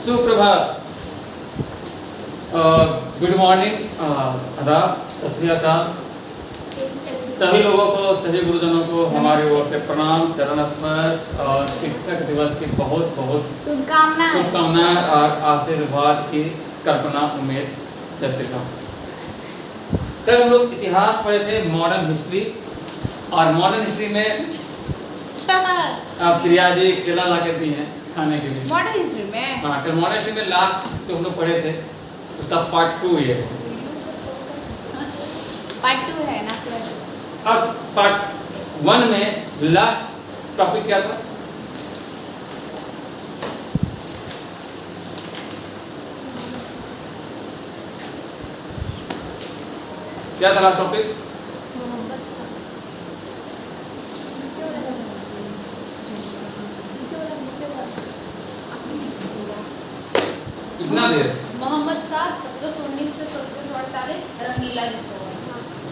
सुप्रभात, good morning, आदाब, सत श्री अकाल। सभी लोगों को, सभी गुरुजनों को हमारी ओर से प्रणाम, चरण स्पर्श और शिक्षक दिवस की बहुत बहुत शुभकामनाएं और आशीर्वाद की कल्पना, उम्मीद, जय श्री राम। कल हम लोग इतिहास पढ़े थे, मॉडर्न हिस्ट्री, और मॉडर्न हिस्ट्री में प्रिया जी केला ला के दी हैं खाने के लिए। मॉडर्न हिस्ट्री में हाँ, कल मॉडर्न हिस्ट्री में लास्ट जो हम लोग पढ़े थे उसका पार्ट 2 ये है। पार्ट 2 है ना सर? अब पार्ट 1 में लास्ट टॉपिक क्या था? क्या था लास्ट टॉपिक? इतना देर मोहम्मद शाह 1719 से 1748 रंगीला जिसको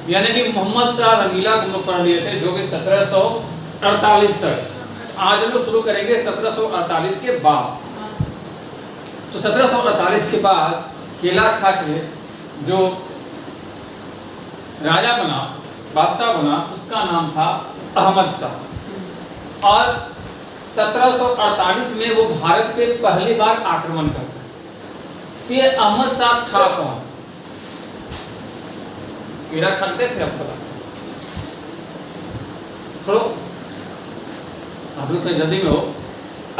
यानी कि मोहम्मद शाह रंगीला को हम लोग पढ़ लिए थे, जो कि 1748 तक। आज हम लोग शुरू करेंगे 1748 के बाद। तो 1748 के बाद केला खा के जो राजा बना, बादशाह बना, उसका नाम था अहमद शाह। और 1748 में वो भारत पे पहली बार आक्रमण करता है। तो ये अहमद शाह था कौन? केला खाते फिर आपको बताते छोड़ो, आप लोग जल्दी में हो।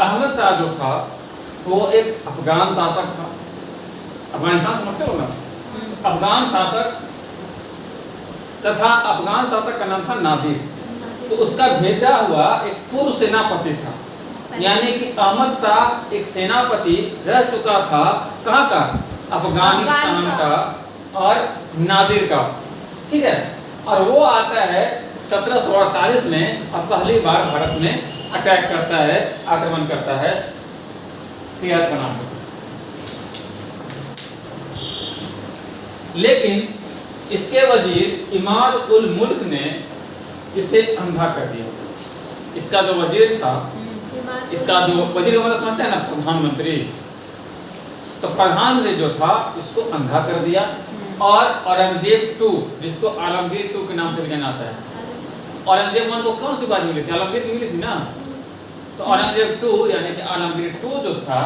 अहमद शाह जो था वो एक अफगान शासक था। अफगानिस्तान समझते हो ना? अफगान शासक, तथा अफगान शासक का नाम था नादिर। तो उसका भेजा हुआ एक पूर्व सेनापति था, यानी कि अहमद शाह एक सेनापति रह चुका था। कहाँ का? अफगानिस्तान का और नादिर का, ठीक है। और वो आता है 1748 में और पहली बार भारत में अटैक करता है, आक्रमण करता है सियात बनाम। लेकिन इसके वजीर इमाद उल मुल्क ने इसे अंधा कर दिया। इसका जो वजीर था, इसका जो वजीर हमारा समझते हैं ना, प्रधानमंत्री, तो प्रधानमंत्री जो था इसको अंधा कर दिया। और औरंगजेब 2, जिसको आलमगीर 2 के नाम से भी जाना जाता है। औरंगजेब 1 को कौन सी बात मिली थी? आलमगीर की मिली थी ना। तो औरंगजेब 2 यानी कि आलमगीर 2 जो था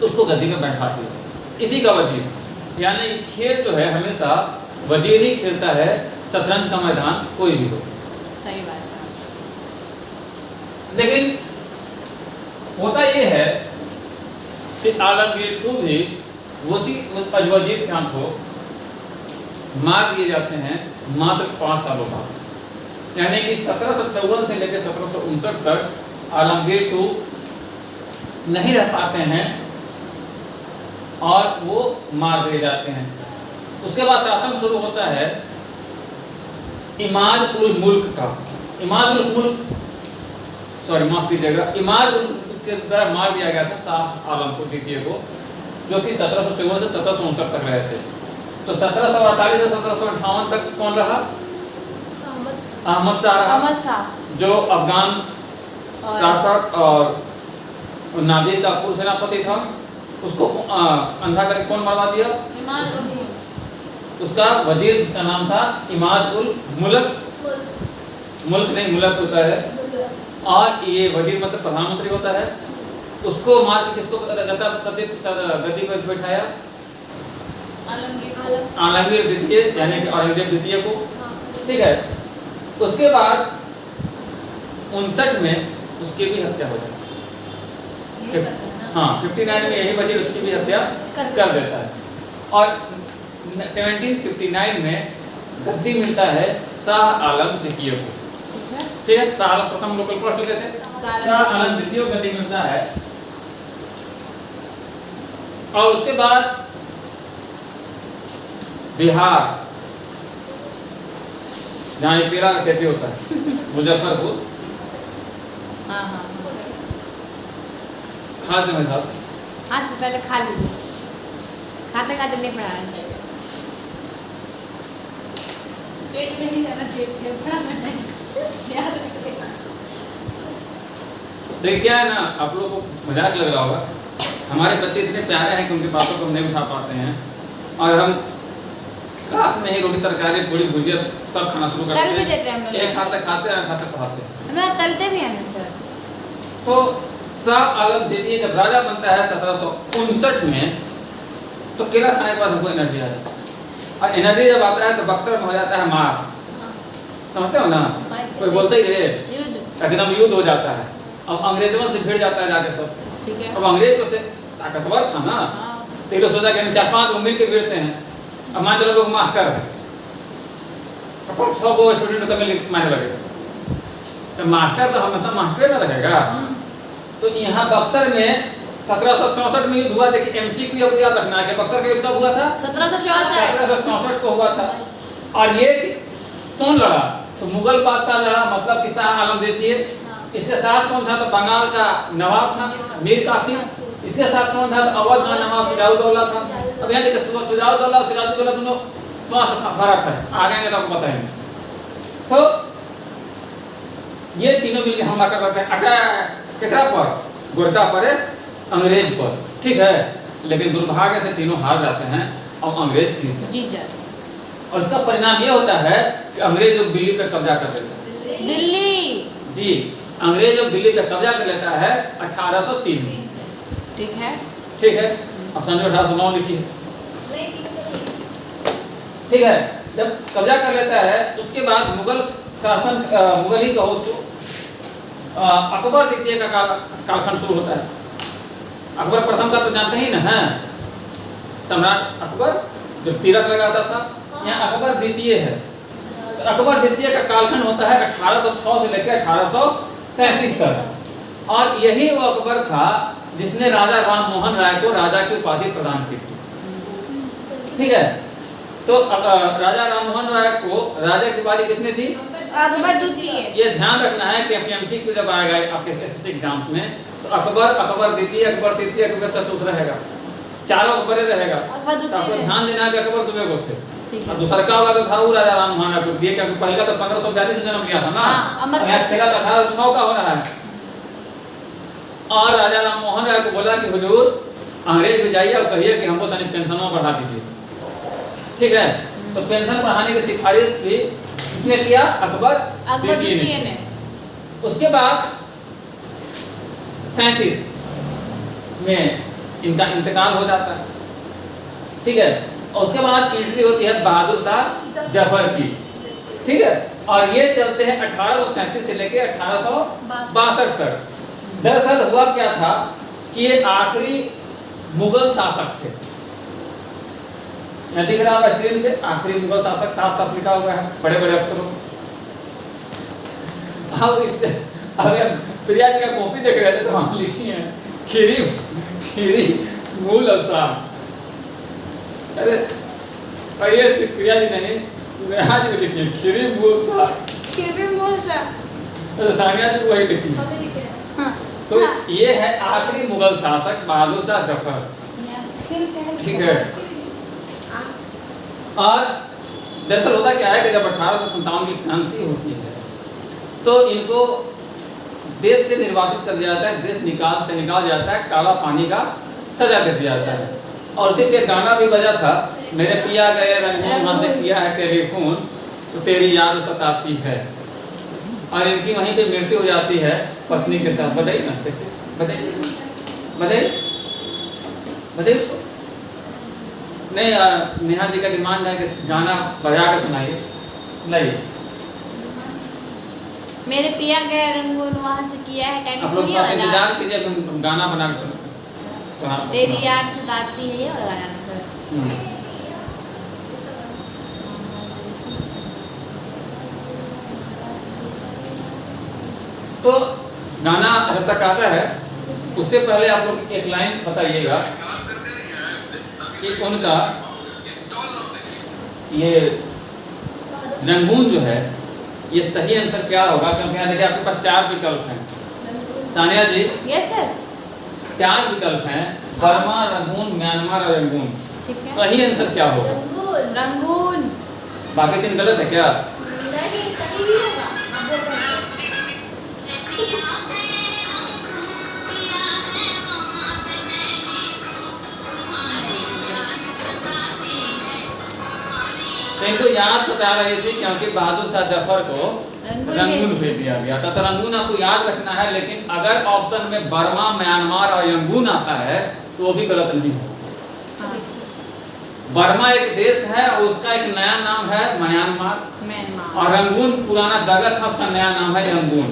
उसको गद्दी में बैठा दिया। इसी का वजीर, यानी खेल जो है हमेशा वजीर ही खेलता है, शतरंज का मैदान कोई भी हो। सही बात है। लेकिन होता ये है कि आलमगीर 2 भी उसी वजीर खान को मार दिए जाते हैं मात्र 5 सालों बाद। यानी कि 1754 से लेकर 1759 तक आलमगीर 2 नहीं रह पाते हैं और वो मार दिए जाते हैं। उसके बाद शासन शुरू होता है इमाद उल मुल्क का। इमाद उल मुल्क, सॉरी माफ कीजिएगा, इमाद उल मुल्क के द्वारा मार दिया गया था शाह आलम को द्वितीय को, जो कि 1754 से 1759 तक रहे थे। तो 1748 से 1758 तक कौन रहा? अहमद शाह रहा, अहमद शाह, जो अफगान शासक और नादिर का पूर्व सेनापति था। उसको अंधा करके कौन मरवा दिया? उसका वजीर, जिसका नाम था इमाद उल मुल्क, मुल्क नहीं मुल्क होता है, और ये वजीर मतलब प्रधानमंत्री होता है। उसको मार के किसको गद्दी पर बैठाया? आलमगीर द्वितीय, यानी कि औरंगजेब द्वितीय को, ठीक है। उसके बाद 59 में उसकी भी हत्या हो जाती है। हाँ, 59 में यही वजीर उसकी भी हत्या कर देता है। और 1759 में गद्दी मिलता है शाह आलम द्वितीय को, ठीक है। शाह आलम प्रथम लोकल पढ़ चुके थे, शाह आलम द्वितीय को गद्दी मिलता है। और उसके बाद बिहार, जहाँ केला का खेती होता है, मुजफ्फरपुर, खा लेना साहब। हाँ से पहले खा लीजिए, खाते खाते नहीं पढ़ाना चाहिए, पेट में नहीं जाना चाहिए, बड़ा करना है, याद रखिएगा। देखिए क्या है ना, आप लोगों को मजाक लग रहा होगा, हमारे बच्चे इतने प्यारे हैं कि उनकी बातों को हम नहीं उठा पाते हैं, और हम क्लास में ही रोटी तरकारी पूरी भुजिया सब खाना शुरू तल भी करते देते हैं हम हैं, लोग। एक हाथ से खाते हैं, एक हाथ से पढ़ाते हैं। हम लोग तलते भी हैं ना सर। तो शाह आलम द्वितीय जब राजा बनता है 1759 में, तो केला खाने के बाद हमको एनर्जी आ जाती है, और एनर्जी जब आता है तो बक्सर में हो जाता है मार, समझते हो ना, कोई बोलते ही रहे युद्ध। एकदम युद्ध हो जाता है। अब अंग्रेजों से भिड़ जाता है जाके सब। ठीक है। अब अंग्रेज तो से ताकतवर था ना, हाँ। तो ये लोग सोचा कि 4-5 लोग मिल के भिड़ते हैं। अब मान चलो लोग मास्टर है, अब 6 गो स्टूडेंट को मिल मारने लगे, तो मास्टर तो हमेशा मास्टर ना रहेगा। तो यहाँ बक्सर में 1764 में युद्ध हुआ। देखिए MCQ आपको याद रखना है कि बक्सर का युद्ध कब हुआ था? 1764 को हुआ था। और ये कौन लड़ा? तो मुगल बादशाह लड़ा, मतलब कि शाह आलम द्वितीय। इसके साथ कौन था? तो बंगाल का नवाब था मीर कासिम। इसके साथ कौन था? तो अवध का नवाब सिराजुद्दौला था। अब यहाँ देखिए सिराजुद्दौला और सिराजुद्दौला दोनों थोड़ा सा फर्क है, आगे आएंगे तो आपको बताएंगे। तो ये तीनों मिलकर हमला कर रहे थे केकरा पर? गोरखा पर, अंग्रेज पर, ठीक है। लेकिन दुर्भाग्य से तीनों हार जाते हैं और अंग्रेज जीत जाते हैं। और इसका परिणाम ये होता है कि अंग्रेज लोग दिल्ली पे कब्जा कर लेते हैं। दिल्ली जी, अंग्रेज लोग दिल्ली पे कब्जा कर लेता है 1803 में। ठीक है। ठीक है। अब सन 1809 लिखी है, ठीक है। जब कब्जा कर लेता है उसके बाद मुगल शासन, मुगल ही कहो उसको, अकबर द्वितीय का कालखंड शुरू होता है। अकबर प्रथम का तो जानते ही ना है, सम्राट अकबर जो तिलक लगाता था, यहाँ अकबर द्वितीय है। तो अकबर द्वितीय का कालखंड होता है 1806 से लेकर 1837 तक। और यही वो अकबर था जिसने राजा राम मोहन राय को राजा की उपाधि प्रदान की थी, ठीक है। तो राजा राम मोहन राय को राजा की उपाधि किसने दी? अकबर द्वितीय। ये ध्यान रखना है कि MCQ जब आएगा आपके SSC एग्जाम्स में, तो अकबर, अकबर द्वितीय, अकबर तृतीय, अकबर चतुर्थ रहेगा, चारों अकबर रहेगा। तो आपको ध्यान देना है कि अकबर दुबे को थे। और दूसरा का वाला था वो राजा राम मोहन राय को दिए, क्योंकि पहला तो 1542 में जन्म लिया था ना, और यहाँ 1806 का हो रहा है। और राजा राम मोहन राय को बोला कि हुजूर अंग्रेज भी जाइए और कहिए कि हमको तनिक पेंशनों बढ़ा दीजिए, ठीक है। तो पेंशन बढ़ाने की सिफारिश भी किसने किया? अकबर द्वितीय ने। उसके बाद 37 में इनका इंतकाल हो जाता है, ठीक है। और उसके बाद एंट्री होती है बहादुर शाह जफर की, ठीक है। और ये चलते हैं 1837 से लेकर 1862 तक। दरअसल हुआ क्या था कि ये आखिरी मुगल शासक थे। यहाँ दिख रहा है स्क्रीन पे, आखिरी मुगल शासक साफ साफ लिखा हुआ है बड़े बड़े अक्षरों। अब प्रिया जी का कॉपी देख रहे थे तो वहां लिखी है खीरी मूल अवसान। अरे और ये प्रिया जी नहीं, नेहा जी भी लिखी है खीरी मूल सा, तो सानिया जी वही लिखी है। तो ये है आखिरी मुगल शासक बहादुर शाह जफर, ठीक है। और दरअसल होता क्या है कि जब 1857 की क्रांति होती है तो इनको देश से निर्वासित कर दिया जाता है, देश निकाल जाता है, काला पानी का सजा दे दिया जाता है। और उसी पे गाना भी बजा था, मेरे पिया गए रंगून, वहाँ से किया है टेलीफोन तो तेरी याद सताती है। और इनकी वहीं पे मृत्यु हो जाती है पत्नी के साथ। बताइए ना, बताइए उसको। नहीं, नेहा जी का डिमांड है कि गाना बजा कर सुनाइए। नहीं, मेरे पिया गए रंगून, वहाँ से किया है आप लोग टेलीफोन वाला। इंतजार कीजिए, हम गाना बना के सुनाते। तेरी याद सताती है ये वाला गाना सर। तो गाना जब तक आता है उससे पहले आप लोग एक लाइन बताइएगा कि उनका ये रंगून जो है ये सही आंसर क्या होगा, क्योंकि यहाँ देखिए आपके पास 4 विकल्प हैं। सानिया जी, यस सर, 4 विकल्प हैं, बर्मा, रंगून, म्यांमार और रंगून। सही आंसर क्या होगा? रंगून। बाकी 3 गलत है क्या? नहीं, सही भी होगा। इनको याद सता रही थी क्योंकि बहादुर शाह जफर को रंगून भेज दिया गया था। तो रंगून आपको याद रखना है, लेकिन अगर ऑप्शन में बर्मा, म्यांमार और यंगून आता है तो वो भी गलत नहीं हो। बर्मा एक देश है और उसका एक नया नाम है म्यांमार, और रंगून पुराना जगह था, उसका नया नाम है यंगून।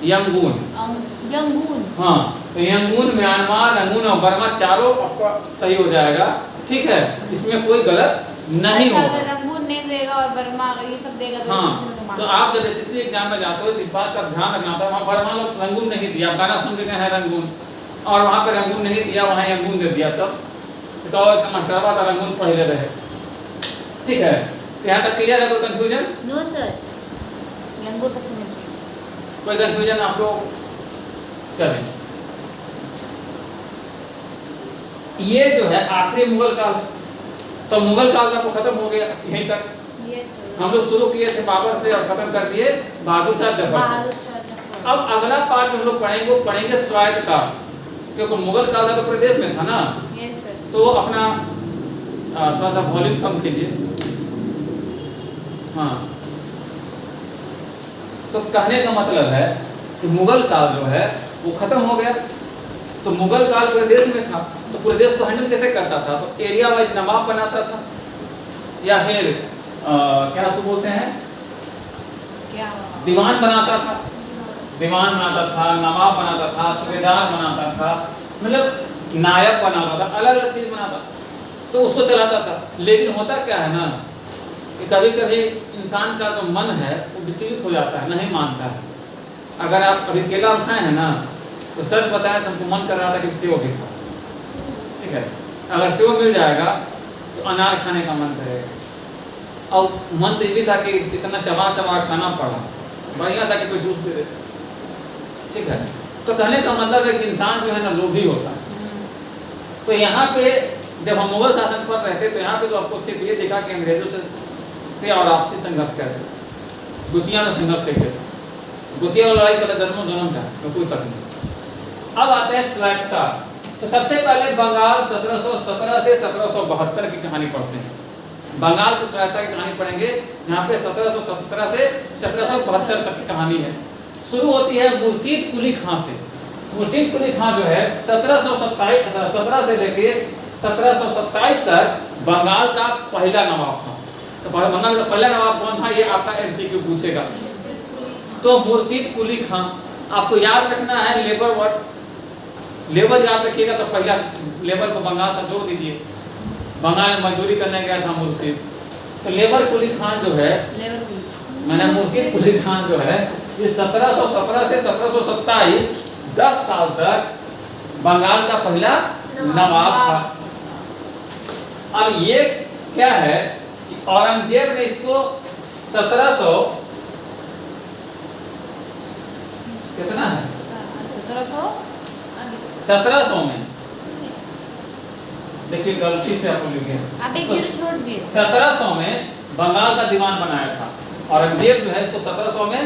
यंगून हाँ, तो यंगून, म्यांमार, रंगून और बर्मा चारों आपका सही हो जाएगा। ठीक है, इसमें कोई गलत नहीं होगा। अगर रंगून नहीं देगा और बर्मा अगर ये सब देगा तो हाँ, तो आप जब एसएससी एग्जाम में जाते हो तो इस बात का ध्यान रखना था, वहाँ बर्मा लोग रंगून नहीं दिया, गाना सुन के गए हैं रंगून, और वहाँ पे रंगून नहीं दिया, वहाँ यंगून दे दिया, तब तो कहो मास्टरवा का रंगून पहले रहे। ठीक है, तो यहाँ तक क्लियर है? कोई कंफ्यूजन? नो सर, यंगून तक समझिए। कोई कंफ्यूजन आप लोग? चलिए, ये जो है आखिरी मुगल काल है, तो मुगल काल का खत्म हो गया यहीं तक। हम लोग शुरू किए थे बाबर से और खत्म कर दिए बहादुर शाह जफर। अब अगला पार्ट जो हम लोग पढ़ेंगे वो पढ़ेंगे स्वायत्त काल, क्योंकि मुगल काल तो प्रदेश में था ना। तो अपना थोड़ा सा वॉल्यूम कम कीजिए। हाँ, तो कहने का मतलब है कि मुगल काल जो है वो खत्म हो गया। तो मुगल काल पूरे देश में था, तो पूरे देश को हैंडल कैसे करता था? तो एरिया वाइज नवाब बनाता था, या फिर क्या उसको बोलते हैं, क्या दीवान बनाता था, दीवान बनाता था, नवाब बनाता था, सूबेदार बनाता था, मतलब नायब बनाता था, अलग अलग चीज बनाता था, तो उसको चलाता था। लेकिन होता क्या है ना कि कभी कभी इंसान का जो मन है वो विचलित हो जाता है, नहीं मानता है। अगर आप अभी केला खाए हैं ना, तो सच बताएं तो हमको मन कर रहा था कि सेव भी खाओ, ठीक है। अगर सेव मिल जाएगा तो अनार खाने का मन करेगा, और मन तो ये भी था कि इतना चबा चबा खाना पड़ा, बढ़िया था कि कोई जूस दे दे, ठीक है। तो कहने का मतलब है कि इंसान जो है ना लोभी होता है। तो यहाँ पे जब हम मुगल शासन पर रहते तो यहाँ पे तो आपको सिर्फ ये देखा कि अंग्रेजों से और आपसी संघर्ष करते, गुतिया में संघर्ष कैसे था, गुतिया वाला लड़ाई सारा जन्मों जन्म का, इसमें कोई शक नहीं। अब आते हैं स्वायत्तता। तो सबसे पहले बंगाल 1717 से 1772 की कहानी पढ़ते हैं। बंगाल की स्वायत्तता की कहानी पढ़ेंगे, यहाँ पे 1717 से 1772 तक की कहानी है। शुरू होती है मुर्शीद कुली खां से। मुर्शीद कुली खां जो है 1717 से लेके 1727 तक बंगाल का पहला नवाब था। तो बंगाल का पहला नवाब कौन था, ये आपका एमसीक्यू पूछेगा। तो मुर्शीद कुली खां, आपको याद रखना है लेबर वर्ड, लेबर याद रखिएगा तो पहला लेबर को बंगाल से जोड़ दीजिए। बंगाल में मजदूरी करने गया था मुर्शीद, तो लेबर कुली खान जो है, मैंने मुर्शीद कुली खान जो है ये 1717 से 1727 10 साल तक बंगाल का पहला नवाब था। अब ये क्या है कि औरंगजेब ने इसको 1700 कितना है 1700 में, देखिए गलती से आपको लिखे आप एक जीरो छोड़ दिए। 1700 में बंगाल का दीवान बनाया था औरंगजेब जो है, इसको 1700 में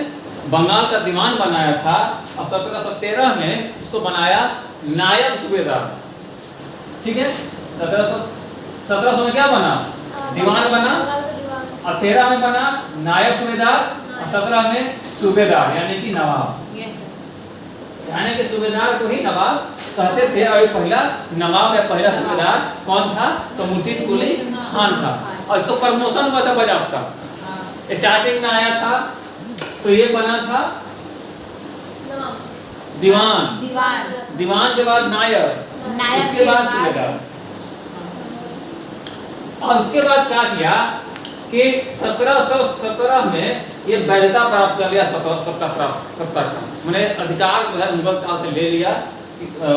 बंगाल का दीवान बनाया था, और 1713 में इसको बनाया नायब सूबेदार, ठीक है। 1700 में क्या बना, दीवान बना, और 13 में बना नायब सूबेदार, और 17 में सूबेदार यानी कि नवाब, यानी कि सूबेदार को ही नवाब कहते थे। और पहला नवाब या पहला सूबेदार कौन था, तो मुर्शीद कुली खान था, और इसको प्रमोशन हुआ था बजाफ्ता। स्टार्टिंग में आया था तो ये बना था दीवान, दीवान के बाद नायब, उसके बाद सूबेदार, और उसके बाद क्या किया कि 1717 में ये वैधता प्राप्त कर लिया, सत्ता का मैंने अधिकार जो है मुगल काल से ले लिया।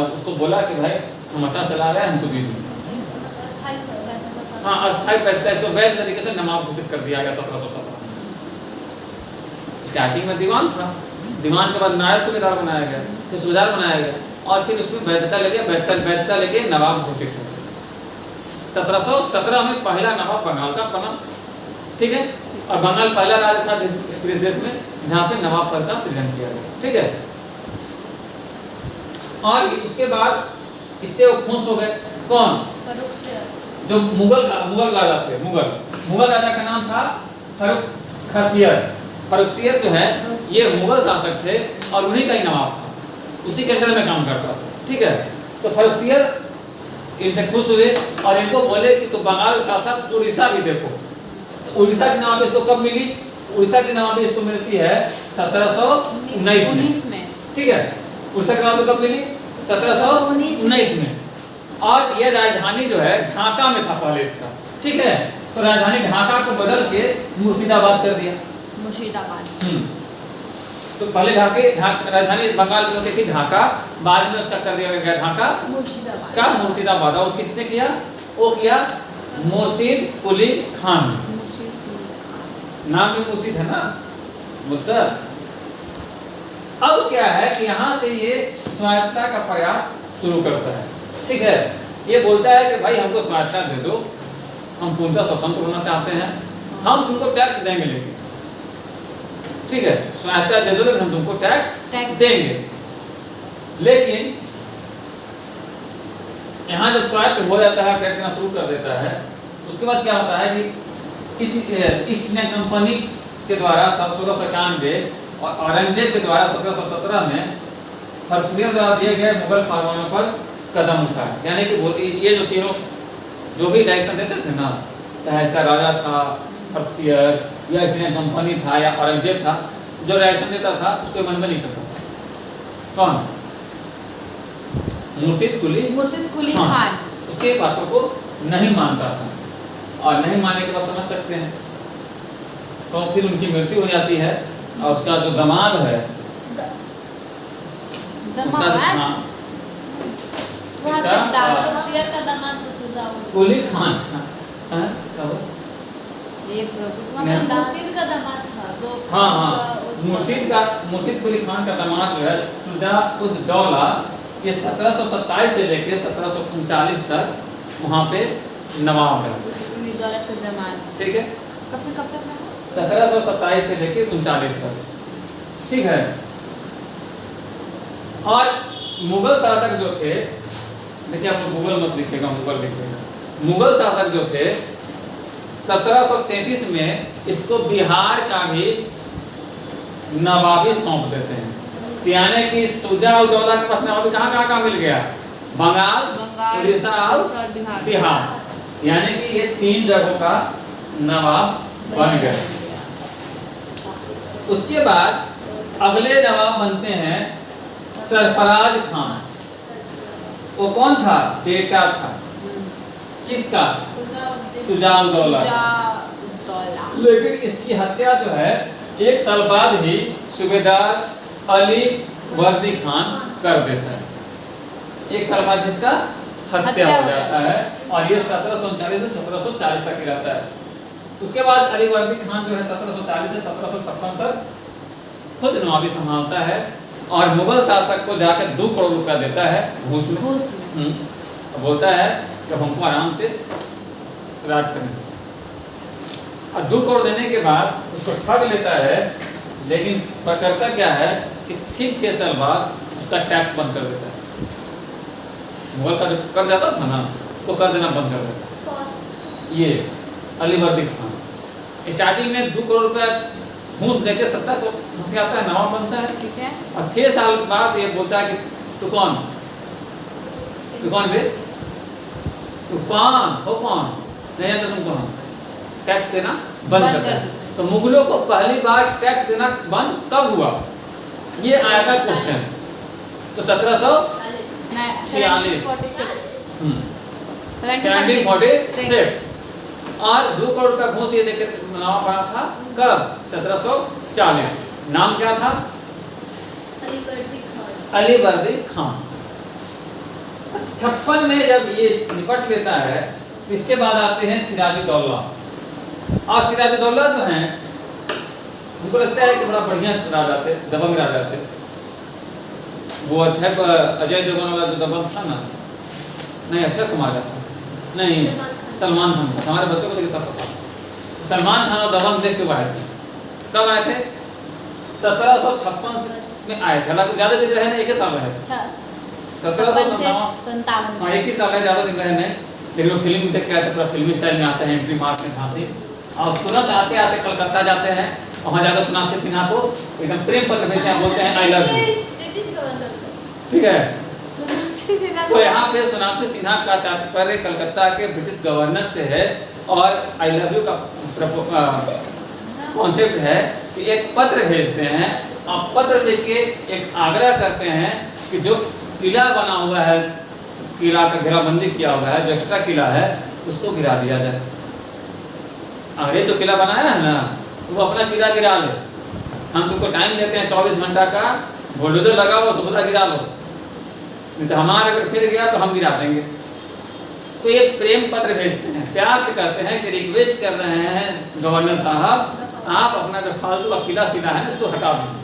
उसको बोला कि भाई हम अच्छा चला रहे हैं, हमको दीजिए। हाँ, अस्थायी वैधता, इसको वैध तरीके से नवाब घोषित कर दिया गया 1717 में। स्टार्टिंग में दीवान था, दीवान के बाद नायब सूबेदार बनाया गया, फिर सूबेदार बनाया गया, और फिर उसमें वैधता लेके वैधता लेके नवाब घोषित हो गया। 1717 में पहला नवाब बंगाल का बना, ठीक है। और बंगाल पहला राज्य था पूरे देश में जहाँ पे नवाब पद का सृजन किया गया, ठीक है। और उसके बाद इससे वो खुश हो गए, कौन, जो मुगल राजा थे, मुगल राजा का नाम था फर्रुखसियर। फर्रुखसियर जो है ये मुगल शासक थे और उन्हीं का ही नवाब था, उसी के अंडर में काम करता था, ठीक है। तो फर्रुखसियर इनसे खुश हुए और इनको बोले कि तो बंगाल के साथ साथ उड़ीसा भी देखो। तो उड़ीसा की नवाबी इसको कब मिली? उड़ीसा की नवाबी इसको मिलती है 1719 में, ठीक है। उड़ीसा की नवाबी कब मिली? 1719 में। और ये राजधानी जो है ढाका में था पहले इसका, ठीक है। तो राजधानी ढाका को बदल के मुर्शिदाबाद कर दिया। मुर्शिदाबाद। तो पहले राजधानी बंगाल की होती थी ढाका, बाद में उसका कर दिया गया ढाका मुर्शिदाबाद। और किसने किया? वो किया मुर्शिद कुली खान। नाम भी मुर्शिद है ना, मुर्शिद। अब क्या है कि यहाँ से ये स्वायत्तता का प्रयास शुरू करता है, ठीक है। ये बोलता है कि भाई हमको स्वायत्तता दे दो, हम पूर्णतः स्वतंत्र होना चाहते हैं, हम तुमको टैक्स देंगे, लेकिन ठीक है स्वायत्तता दे दो लेकिन हम तुमको टैक्स देंगे। लेकिन यहाँ जब स्वायत्त हो जाता है, टैक्स देना शुरू कर देता है, उसके बाद क्या होता है कि इस ईस्ट इंडिया कंपनी के द्वारा 1691 और औरंगजेब के द्वारा 1717 में फर्रुखसियर द्वारा दिए गए मुगल फरमानों पर कदम उठाए। यानी कि ये जो तीनों जो भी डायरेक्शन देते थे ना, चाहे इसका राजा था फर्रुखसियर या ईस्ट इंडिया कंपनी था या औरंगजेब था, जो डायरेक्शन देता था उसको मन में नहीं करता था। कौन? मुर्शिद कुली खान उसके बातों को नहीं मानता था, और नहीं मानने के बाद समझ सकते हैं तो फिर उनकी मृत्यु हो जाती है। और उसका जो दामाद है कुली खान, मुर्शिद कुली खान का दामाद जो है शुजा-उद-दौला, ये 1727 से लेकर 1739 तक वहाँ पे नवाब है, ठीक है। कब से कब तक रहा? 1727 से लेकर 39 तक, ठीक है। और मुगल शासक जो थे, देखिए आप लोग गूगल मत लिखिएगा, मुगल लिखिएगा। मुगल शासक जो थे 1733 में इसको बिहार का भी नवाबी सौंप देते हैं। यानी कि शुजा-उद-दौला के पास नवाबी कहाँ मिल गया? बंगाल, उड़ीसा और बिहार। यानी कि ये 3 जगहों का नवाब बन गए। उसके बाद अगले नवाब बनते हैं सरफराज खान। वो कौन था? बेटा था किसका? शुजा-उद-दौला। लेकिन इसकी हत्या जो है 1 साल बाद ही सूबेदार अली वर्दी खान कर देता है। 1 साल बाद इसका हत्या हो जाता है और ये 1739 से 1740 तक ही रहता है। उसके बाद अली वर्दी खान जो है 1740 से 1756 तक खुद नवाबी संभालता है और मुगल शासक को जाकर 2 करोड़ रुपया देता है घूस में। बोलता है कि हमको आराम से राज करने, और 2 करोड़ देने के बाद उसको ठग लेता है। लेकिन करता क्या है कि ठीक 6 साल बाद उसका टैक्स बंद कर देता है। मुगल का जो कर जाता था ना, उसको कर देना बंद कर देता है। ये अली वर्दी खान स्टार्टिंग में 2 करोड़ रुपया घूस देके सत्ता को हथियाता है, नवाब बनता है, ठीक है। और 6 साल बाद ये बोलता है कि तू कौन बे? तू कौन? नहीं है तो तुम कौन? टैक्स देना बंद करता है। तो मुगलों को पहली बार टैक्स देना बंद कब हुआ? ये आया था क्वेश्चन। तो 1746 और 2 करोड़ रुपया घूस ये देकर नवाब बना था कब? 1740। नाम क्या था? अली वर्दी खान। 56 में जब ये निपट लेता है तो इसके बाद आते हैं सिराजुद्दौला। और सिराजुद्दौला जो हैं उनको लगता है कि बड़ा बढ़िया राजा थे, दबंग राजा थे। वो अजय देवगन वाला जो दबंग था ना, नहीं अक्षय कुमार का था, नहीं सलमान खान था। हमारे बच्चों को देखिए सब पता। सलमान खान और दबंग देख के आए थे। कब आए थे? 1756 में आए थे। हालांकि ज़्यादा दिन रहे नहीं, 1 साल रहे थे। 1757 हाँ 1 ही साल है, ज़्यादा दिन रहे नहीं। लेकिन वो फिल्म देख के आते पूरा फिल्मी स्टाइल में आते हैं, एंट्री मारते हैं झांसी, और तुरंत आते आते कलकत्ता जाते हैं। वहाँ जाकर सोनाक्षी सिन्हा को एकदम प्रेम पत्र भेजते हैं, बोलते हैं आई लव यू। ठीक है, सोनाक्षी सिन्हा तो यहाँ पे सोनाक्षी सिन्हा का तात्पर्य कलकत्ता के ब्रिटिश गवर्नर से है, और आई लव यू का कॉन्सेप्ट है कि एक पत्र भेजते हैं, आप पत्र लिख के एक आग्रह करते हैं कि जो किला बना हुआ है, किला का घेराबंदी किया हुआ है, जो एक्स्ट्रा किला है उसको गिरा दिया जाए। अंग्रेज जो किला बनाया है ना, वो अपना किला गिरा ले, हम तुमको टाइम देते हैं 24 घंटा का, बुलडोजर लगा हुआ सुबह गिरा लो, नहीं तो हमारा अगर फिर गया तो हम गिरा देंगे। तो ये प्रेम पत्र भेजते हैं, प्यार से कहते हैं कि रिक्वेस्ट कर रहे हैं गवर्नर साहब, आप अपना जो फालतू का किला सिला है ना इसको हटा दीजिए,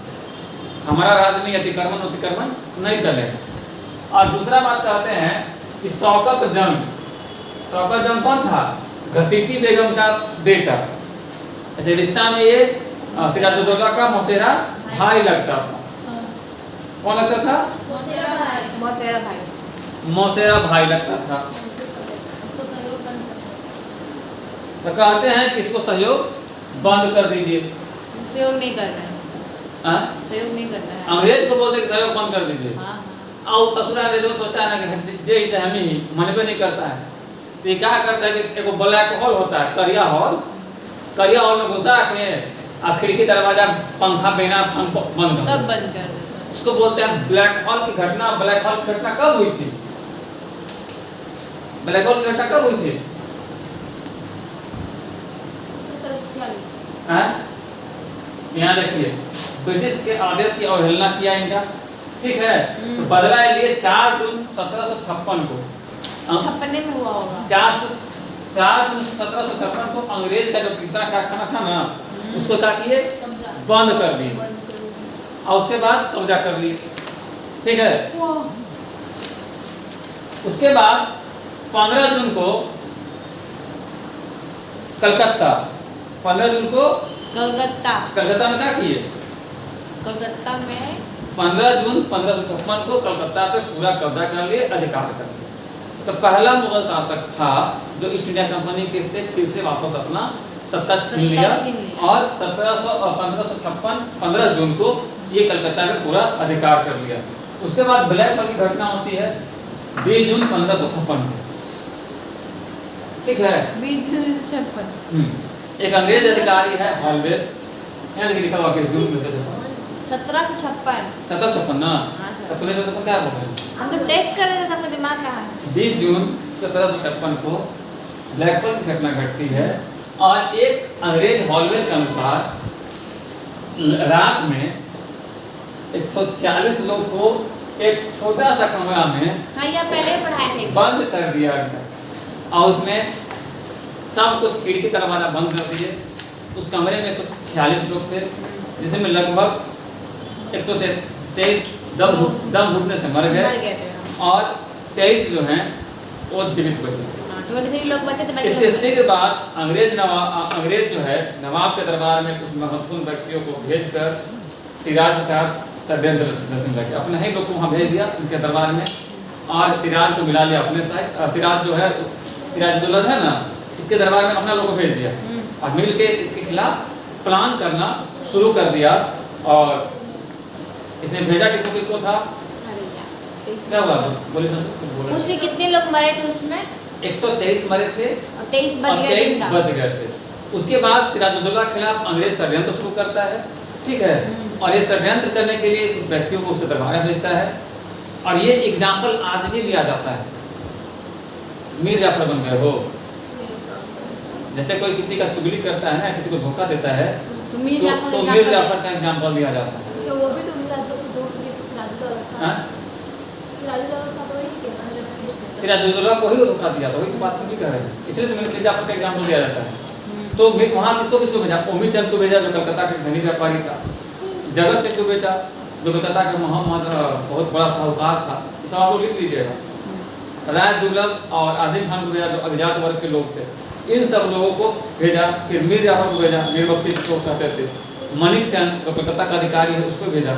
हमारा राज्य में अतिक्रमण नहीं चलेगा। और दूसरा बात कहते हैं कि शौकत जंग कौन था? घसीटी बेगम का बेटा। ऐसे रिश्ता में ये सिराजुद्दौला का मौसेरा भाई लगता था। कौन लगता था? मौसेरा भाई लगता था। तो कहते हैं कि इसको सहयोग बंद कर दीजिए, सहयोग नहीं करना है इसको। सहयोग नहीं करना है, अंग्रेज को बोलते कि सहयोग बंद कर दीजिए। हाँ। और ससुरा अंग्रेज में सोचता है ना कि जे इसे हम ही मनबे नहीं करता है, तो ये क्या करता है कि एक ब्लैक हॉल होता है, करिया हॉल में घुसा के और खिड़की दरवाजा पंखा बिना बंद सब बंद कर देता है। उसको बोलते हैं ब्लैक हॉल की घटना। ब्लैक हॉल की घटना कब हुई थी? ब्लैक हॉल की घटना कब हुई थी? यहाँ देखिए, ब्रिटिश के आदेश की अवहेलना किया इनका, ठीक है, तो बदला लिए 4 जून 1756 को। 56 में हुआ होगा। 4 जून 1756 को अंग्रेज का जो कितना कारखाना था ना, उसको क्या किए? बंद कर दिए, और उसके बाद कब्जा कर लिए। ठीक है, उसके बाद 15 जून को कलकत्ता 15 जून को कलकत्ता में क्या किए? कलकत्ता में 15 जून 1556 को कलकत्ता पे पूरा कब्जा कर लिए, अधिकार कर लिए। तो पहला मुगल शासक था जो ईस्ट इंडिया कंपनी के से फिर से वापस अपना सत्ता छीन लिया, और 15 जून को ये कलकत्ता पे पूरा अधिकार कर लिया। उसके बाद ब्लैक हॉल की घटना होती है 20 जून 1556 को। ठीक है, 20 जून 1956। एक अंग्रेज अधिकारी है हॉलवेयर, यहाँ देखिए लिखा हुआ कि जून 1756 1756 ना, हाँ, तब 1756 क्या बोल रहे हैं? हम तो टेस्ट कर रहे थे, सबका दिमाग कहाँ है। 20 जून 1756 को ब्लैक हॉल की घटना घटती है, और एक अंग्रेज हॉलवेयर के अनुसार रात में 146 लोग को एक छोटा सा कमरा में, हाँ ये पहले पढ़ाए थे, बंद कर दिया गया, और उसमें सब कुछ खिड़की दरवाजा बंद कर दिए। उस कमरे में तो 46 लोग थे, जिसमें लगभग 123 दम घुटने से मर गए थे, और 23 जो हैं वो जीवित बचे। 23 लोग बचे थे। इसके शीघ्र बाद अंग्रेज जो है नवाब के दरबार में कुछ महत्वपूर्ण व्यक्तियों को भेजकर सिराज के साथ षड्यंत्र रचने लगे। अपने ही लोग को वहाँ भेज दिया उनके दरबार में, और सिराज को मिला लिया अपने साथ। सिराज जो है, सिराजुद्दौला है ना, इसके दरबार में अपना लोग को भेज दिया, और मिल के इसके खिलाफ प्लान करना शुरू कर दिया। और इसने भेजा किसको था? क्या हुआ? बोले उसमें कितने लोग मरे थे? उसमें 123 मरे थे और 23 बच गए थे। उसके बाद सिराजुद्दौला के खिलाफ अंग्रेज षड्यंत्र शुरू करता है, ठीक है, और ये षड्यंत्र करने के लिए कुछ व्यक्तियों को उसके दरबार में भेजता है, और ये एग्जाम्पल आज भी लिया जाता है। मीर जाफर बन गए हो, जैसे कोई किसी का चुगली करता है ना, किसी को धोखा देता है, तो मीर जाफर का एग्जाम्पल लिया जाता है। वो भी तो सिराजुद्दौला को ही धोखा दिया था, वही तो बात नहीं कर रहे हैं, इसलिए तो मीर जाफर का एग्जाम्पल दिया जाता है। तो वहाँ किसको भेजा? ओमी चंद को भेजा, जो कलकत्ता के धनी व्यापारी था। जगत सिंह को भेजा, जो कलकत्ता के मोहम्मद बहुत बड़ा साहूकार था। इस सवाल को लिख लीजिएगा। राय दुर्लभ और आदिम खान को भेजा, जो अभिजात वर्ग के लोग थे। इन सब लोगों को भेजा। फिर मीर जाफर को भेजा, मीर बख्शी को कहते थे। मणिक चंद जो कलकत्ता का अधिकारी है उसको भेजा,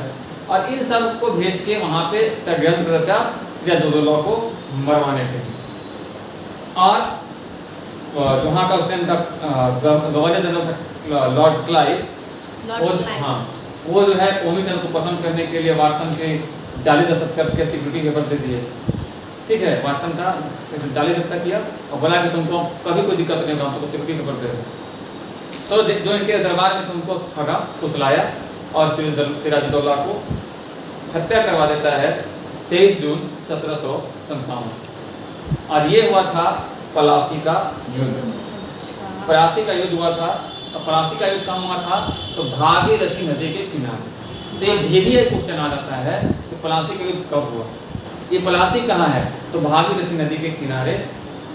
और इन सब को भेज के वहाँ पे षड्यंत्र रचा सिराजुद्दौला को मरवाने के लिए। और जो वहाँ का उस टाइम का गवर्नर जनरल था लॉर्ड क्लाइव, हाँ वो जो है ओमिचंद को पसंद करने के लिए वाटसन के जाली दस्तखत के सिक्योरिटी पेपर दे दिए। ठीक है, वाटसन का ऐसे जाली दस्तखत किया और बोला कि तुमको कभी कोई दिक्कत नहीं होगा, तुमको सिक्योरिटी पेपर दे दो। तो जो इनके दरबार में थे उनको ठगा फुसलाया और सिराजुद्दौला को हत्या करवा देता है 23 जून 1757। और ये हुआ था पलासी का युद्ध। पलासी का युद्ध हुआ था। तो पलासी का युद्ध कहाँ हुआ था? तो भागीरथी नदी के किनारे। तो ये भी क्वेश्चन आ जाता है कि पलासी का युद्ध कब हुआ? ये पलासी कहाँ है? तो भागीरथी नदी के किनारे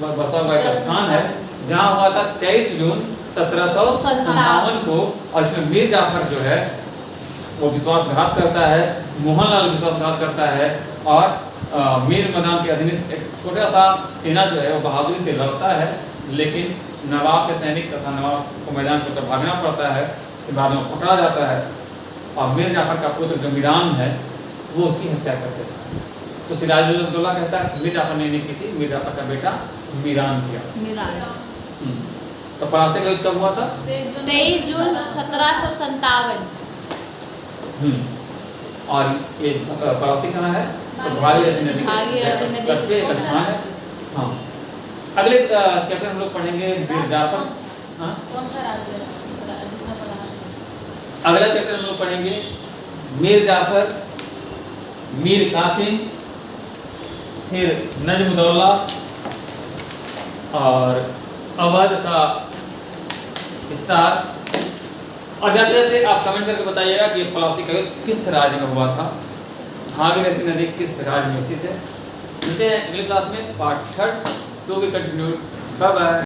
बसा हुआ एक स्थान है जहाँ हुआ था 23 जून 1757 को। और इसमें मीर जाफर जो है वो विश्वासघात करता है, मोहनलाल विश्वासघात करता है और मीर मैदान के अधीन एक छोटा सा सेना जो है वो बहादुरी से लड़ता है, लेकिन नवाब के सैनिक तथा नवाब को मैदान छोड़कर भागना पड़ता है। फिर बाद में पकड़ा जाता है और मीर जाफर का पुत्र जो मीरान है वो उसकी हत्या कर देता है। तो सिराजुद्दौला कहता है मीर जाफर ने नहीं की थी, मीर जाफर का बेटा मीरान किया। तो पलासी का युद्ध कब हुआ था? 23 जून 1757। और ये पलासी कहाँ है? तो भागीरथी नदी भागीरथी तट पे एक स्थान है। हाँ, अगले चैप्टर हम लोग पढ़ेंगे मीर जाफर। हाँ, कौन सा राज्य है? अगला चैप्टर हम लोग पढ़ेंगे मीर जाफर, मीर कासिम, फिर नजमुद्दौला और अवध का विस्तार। और जाते जाते आप कमेंट करके बताइएगा कि पलासी का युद्ध किस राज्य में हुआ था, भागीरथी नदी किस राज्य में स्थित है। मिलते हैं अगली क्लास में part 3 to be continued. Bye bye.